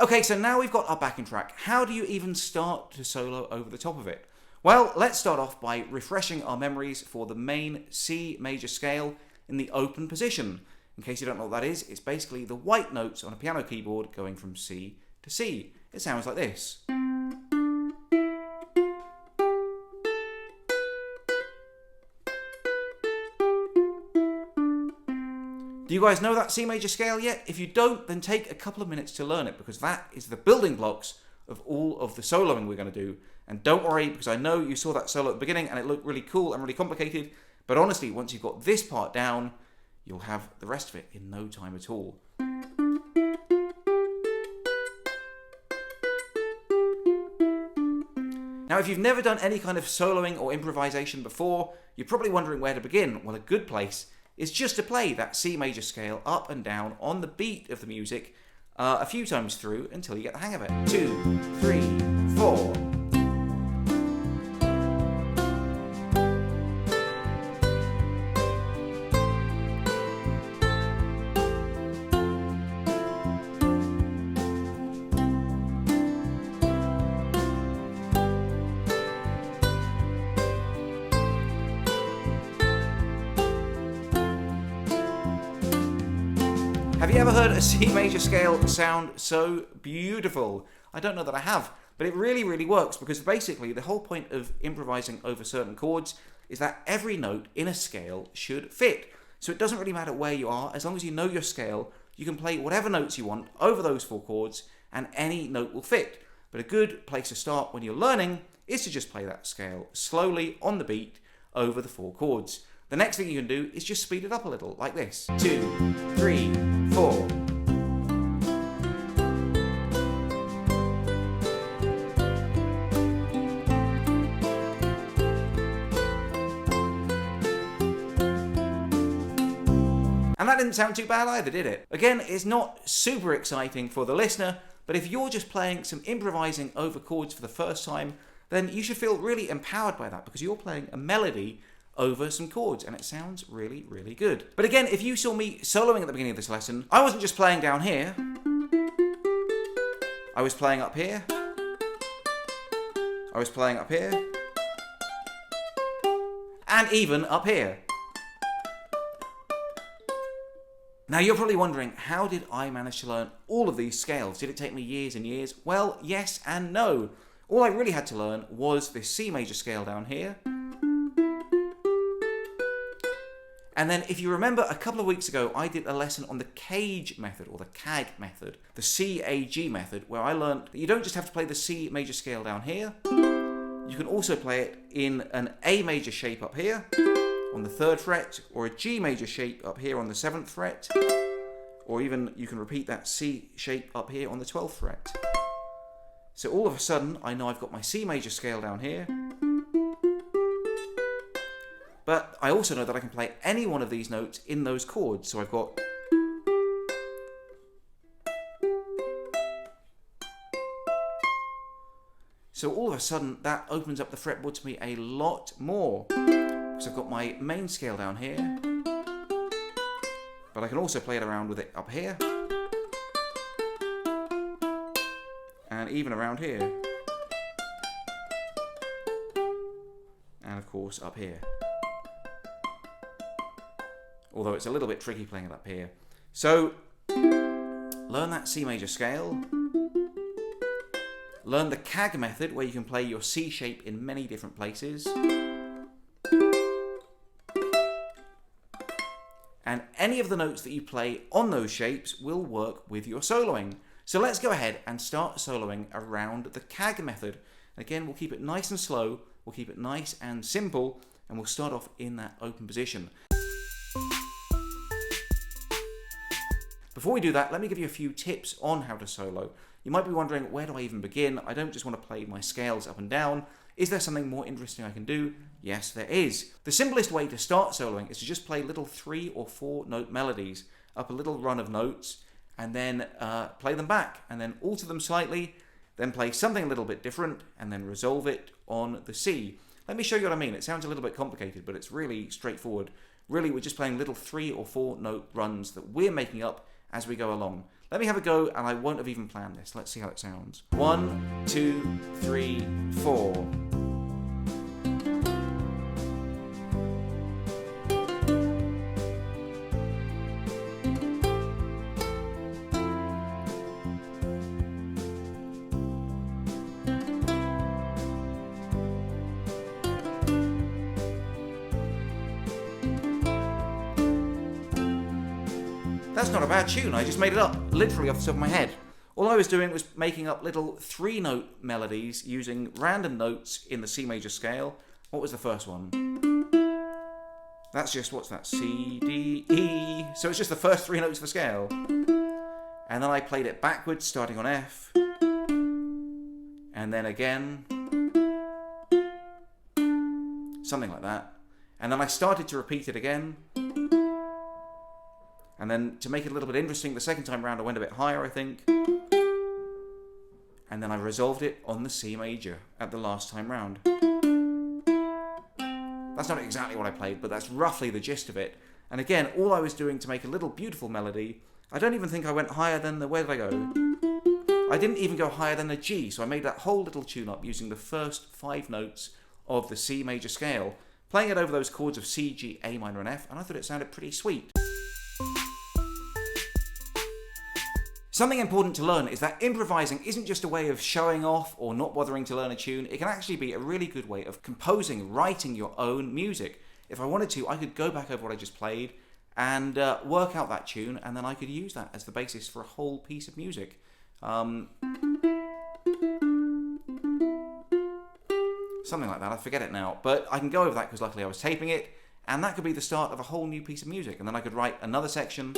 Okay, so now we've got our backing track. How do you even start to solo over the top of it? Well, let's start off by refreshing our memories for the main C major scale in the open position. In case you don't know what that is, it's basically the white notes on a piano keyboard going from C to C. It sounds like this. Do you guys know that C major scale yet? If you don't, then take a couple of minutes to learn it, because that is the building blocks of all of the soloing we're going to do. And don't worry, because I know you saw that solo at the beginning and it looked really cool and really complicated, but honestly, once you've got this part down, you'll have the rest of it in no time at all. Now, if you've never done any kind of soloing or improvisation before, you're probably wondering where to begin. Well, a good place is just to play that C major scale up and down on the beat of the music a few times through until you get the hang of it. 2, 3, 4. Have you ever heard a C major scale sound so beautiful? I don't know that I have, but it really, really works, because basically the whole point of improvising over certain chords is that every note in a scale should fit. So it doesn't really matter where you are, as long as you know your scale, you can play whatever notes you want over those 4 chords and any note will fit. But a good place to start when you're learning is to just play that scale slowly on the beat over the 4 chords. The next thing you can do is just speed it up a little, like this. 2, 3, 4. And that didn't sound too bad either, did it? Again, it's not super exciting for the listener, but if you're just playing some improvising over chords for the first time, then you should feel really empowered by that, because you're playing a melody over some chords, and it sounds really, really good. But again, if you saw me soloing at the beginning of this lesson, I wasn't just playing down here. I was playing up here. I was playing up here. And even up here. Now you're probably wondering, how did I manage to learn all of these scales? Did it take me years and years? Well, yes and no. All I really had to learn was this C major scale down here. And then, if you remember, a couple of weeks ago, I did a lesson on the CAG method, or the CAG method, the CAG method, where I learned that you don't just have to play the C major scale down here, you can also play it in an A major shape up here, on the 3rd fret, or a G major shape up here on the 7th fret, or even you can repeat that C shape up here on the 12th fret. So all of a sudden, I know I've got my C major scale down here, but I also know that I can play any one of these notes in those chords. So I've got... So all of a sudden, that opens up the fretboard to me a lot more. So I've got my main scale down here, but I can also play it around with it up here, and even around here, and of course up here. Although it's a little bit tricky playing it up here. So, learn that C major scale. Learn the CAG method, where you can play your C shape in many different places. And any of the notes that you play on those shapes will work with your soloing. So let's go ahead and start soloing around the CAG method. Again, we'll keep it nice and slow, we'll keep it nice and simple, and we'll start off in that open position. Before we do that, let me give you a few tips on how to solo. You might be wondering, where do I even begin? I don't just want to play my scales up and down. Is there something more interesting I can do? Yes, there is. The simplest way to start soloing is to just play little 3 or 4 note melodies up a little run of notes, and then play them back, and then alter them slightly, then play something a little bit different, and then resolve it on the C. Let me show you what I mean. It sounds a little bit complicated, but it's really straightforward. Really, we're just playing little 3 or 4 note runs that we're making up as we go along. Let me have a go, and I won't have even planned this. Let's see how it sounds. 1, 2, 3, 4. That's not a bad tune, I just made it up, literally off the top of my head. All I was doing was making up little 3-note melodies using random notes in the C major scale. What was the first one? That's just, what's that? C, D, E. So it's just the first 3 notes of the scale. And then I played it backwards, starting on F. And then again. Something like that. And then I started to repeat it again. And then, to make it a little bit interesting, the second time round I went a bit higher, I think. And then I resolved it on the C major at the last time round. That's not exactly what I played, but that's roughly the gist of it. And again, all I was doing to make a little beautiful melody, I don't even think I went higher than the, where did I go? I didn't even go higher than the G, so I made that whole little tune up using the first 5 notes of the C major scale, playing it over those chords of C, G, A minor and F, and I thought it sounded pretty sweet. Something important to learn is that improvising isn't just a way of showing off or not bothering to learn a tune. It can actually be a really good way of composing, writing your own music. If I wanted to, I could go back over what I just played and work out that tune, and then I could use that as the basis for a whole piece of music. Something like that, I forget it now. But I can go over that because luckily I was taping it, and that could be the start of a whole new piece of music. And then I could write another section.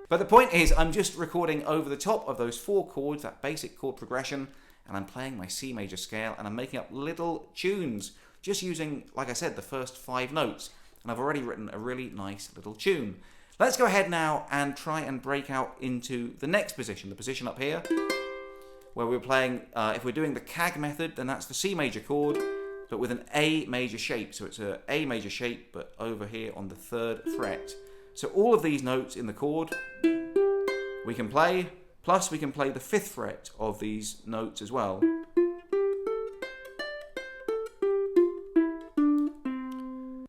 But the point is, I'm just recording over the top of those 4 chords, that basic chord progression, and I'm playing my C major scale, and I'm making up little tunes, just using, like I said, the first 5 notes. And I've already written a really nice little tune. Let's go ahead now and try and break out into the next position, the position up here, where we're playing, if we're doing the CAG method, then that's the C major chord, but with an A major shape. So it's an A major shape, but over here on the 3rd fret. So all of these notes in the chord we can play, plus we can play the 5th fret of these notes as well.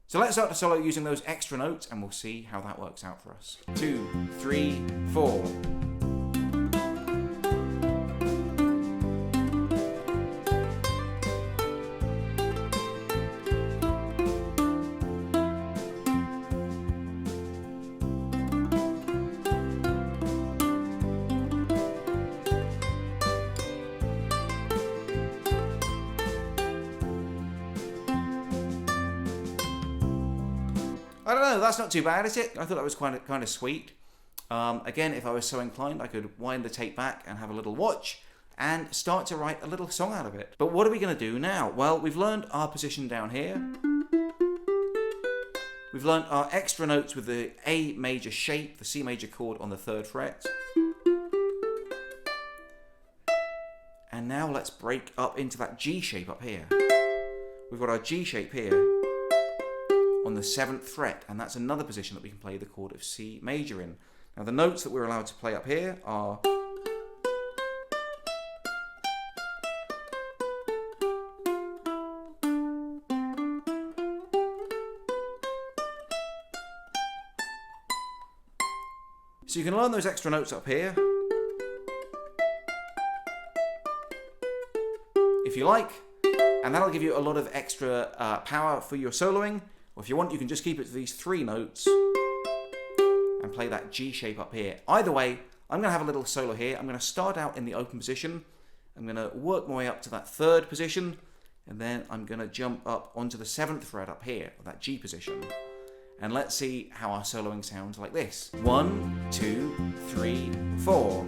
So let's start the solo using those extra notes, and we'll see how that works out for us. 2, 3, 4. I don't know, that's not too bad, is it? I thought that was kind of sweet. Again, if I was so inclined, I could wind the tape back and have a little watch and start to write a little song out of it. But what are we going to do now? Well, we've learned our position down here. We've learned our extra notes with the A major shape, the C major chord on the 3rd fret. And now let's break up into that G shape up here. We've got our G shape here on the 7th fret, and that's another position that we can play the chord of C major in. Now the notes that we're allowed to play up here are so you can learn those extra notes up here if you like, and that'll give you a lot of extra power for your soloing. Or if you want, you can just keep it to these 3 notes and play that G shape up here. Either way, I'm going to have a little solo here. I'm going to start out in the open position. I'm going to work my way up to that 3rd position, and then I'm going to jump up onto the 7th fret up here, that G position. And let's see how our soloing sounds like this. 1, 2, 3, 4.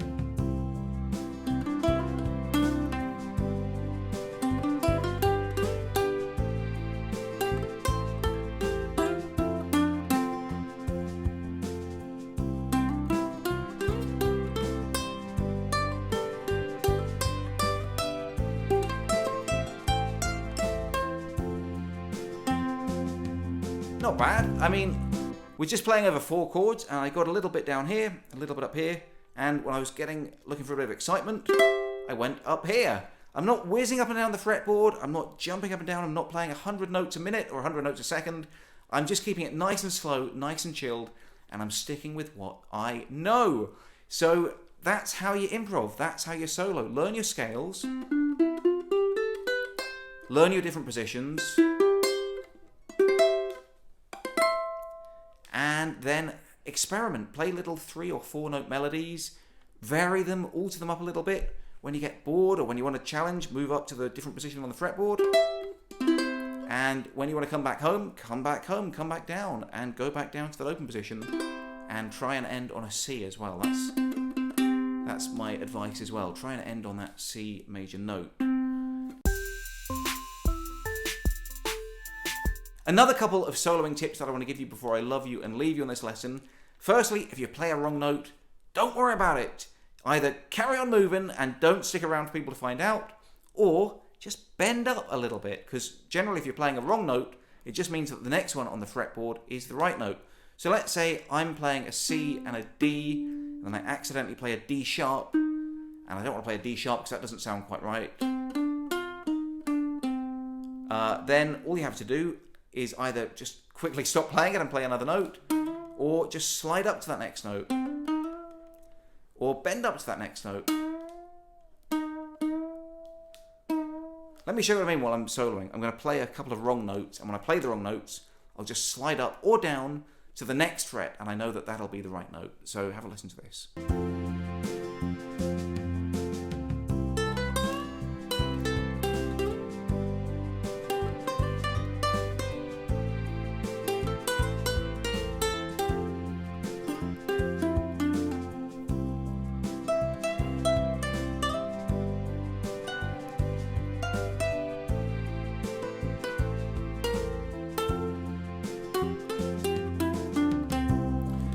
Not bad. I mean, We're just playing over 4 chords, and I got a little bit down here, a little bit up here, and when I was looking for a bit of excitement, I went up here. I'm not whizzing up and down the fretboard, I'm not jumping up and down, I'm not playing 100 notes a minute or 100 notes a second. I'm just keeping it nice and slow, nice and chilled, and I'm sticking with what I know. So that's how you improv, that's how you solo. Learn your scales, learn your different positions, and then experiment. Play little 3 or 4 note melodies, vary them, alter them up a little bit. When you get bored or when you want to challenge, move up to the different position on the fretboard. And when you want to come back home, come back down, and go back down to that open position and try and end on a C as well. That's my advice as well. Try and end on that C major note. Another couple of soloing tips that I want to give you before I love you and leave you on this lesson. Firstly, if you play a wrong note, don't worry about it. Either carry on moving and don't stick around for people to find out, or just bend up a little bit, because generally if you're playing a wrong note, it just means that the next one on the fretboard is the right note. So let's say I'm playing a C and a D, and then I accidentally play a D sharp, and I don't want to play a D sharp because that doesn't sound quite right. Then all you have to do is either just quickly stop playing it and play another note, or just slide up to that next note, or bend up to that next note. Let me show you what I mean while I'm soloing. I'm going to play a couple of wrong notes, and when I play the wrong notes, I'll just slide up or down to the next fret, and I know that that'll be the right note. So have a listen to this.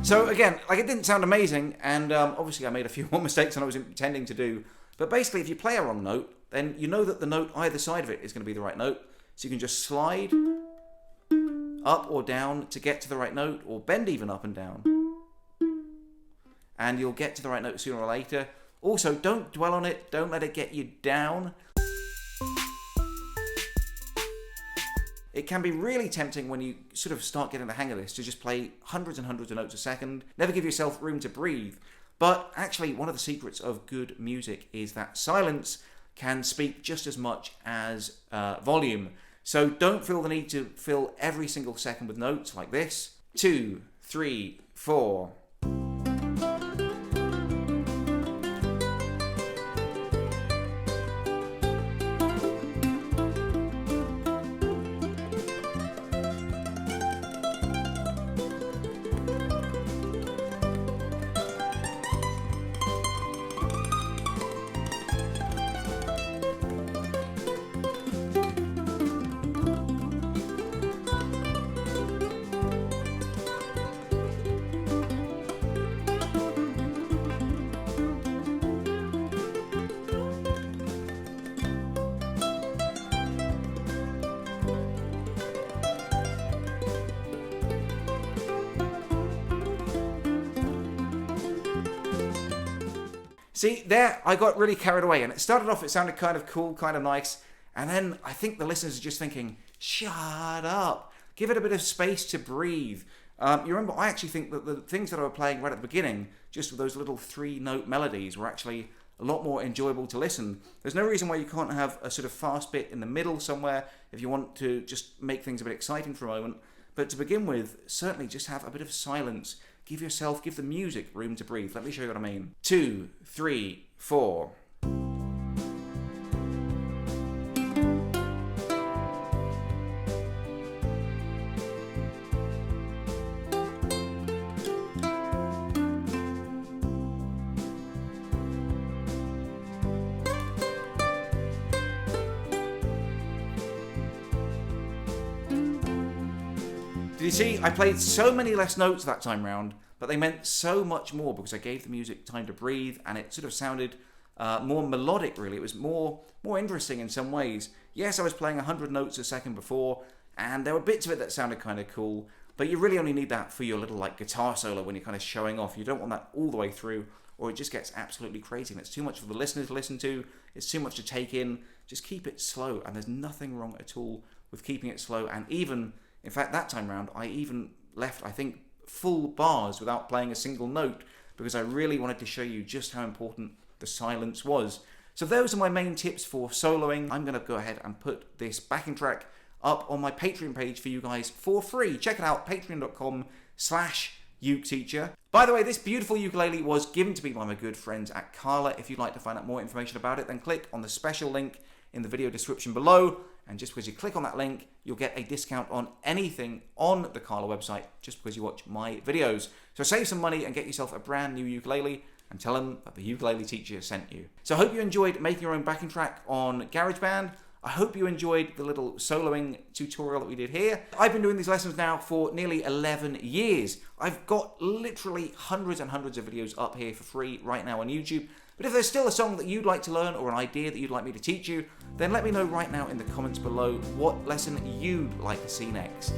So again, like, it didn't sound amazing, and obviously I made a few more mistakes than I was intending to do. But basically, if you play a wrong note, then you know that the note either side of it is going to be the right note. So you can just slide up or down to get to the right note, or bend even up and down, and you'll get to the right note sooner or later. Also, don't dwell on it. Don't let it get you down. It can be really tempting when you sort of start getting the hang of this to just play hundreds and hundreds of notes a second, never give yourself room to breathe. But actually, one of the secrets of good music is that silence can speak just as much as volume. So don't feel the need to fill every single second with notes like this. 2, 3, 4. See, there, I got really carried away, and it started off, it sounded kind of cool, kind of nice, and then I think the listeners are just thinking, shut up, give it a bit of space to breathe. You remember, I actually think that the things that I was playing right at the beginning, just with those little 3-note melodies, were actually a lot more enjoyable to listen. There's no reason why you can't have a sort of fast bit in the middle somewhere if you want to just make things a bit exciting for a moment. But to begin with, certainly just have a bit of silence. Give the music room to breathe. Let me show you what I mean. 2, 3, 4. Did you see? I played so many less notes that time round, but they meant so much more because I gave the music time to breathe, and it sort of sounded more melodic, really. It was more interesting in some ways. Yes, I was playing 100 notes a second before, and there were bits of it that sounded kind of cool, But you really only need that for your little like guitar solo when you're kind of showing off. You don't want that all the way through, or it just gets absolutely crazy and it's too much for the listener to listen to. It's too much to take in. Just keep it slow, and there's nothing wrong at all with keeping it slow. And even, in fact, that time round, I even left, I think, full bars without playing a single note, because I really wanted to show you just how important the silence was. So those are my main tips for soloing. I'm going to go ahead and put this backing track up on my Patreon page for you guys for free. Check it out, patreon.com/uketeacher. By the way, this beautiful ukulele was given to me by my good friends at Carla. If you'd like to find out more information about it, then click on the special link in the video description below. And just because you click on that link, you'll get a discount on anything on the Carla website just because you watch my videos. So save some money and get yourself a brand new ukulele and tell them that the ukulele teacher sent you. So I hope you enjoyed making your own backing track on GarageBand. I hope you enjoyed the little soloing tutorial that we did here. I've been doing these lessons now for nearly 11 years. I've got literally hundreds and hundreds of videos up here for free right now on YouTube. But if there's still a song that you'd like to learn or an idea that you'd like me to teach you, then let me know right now in the comments below what lesson you'd like to see next.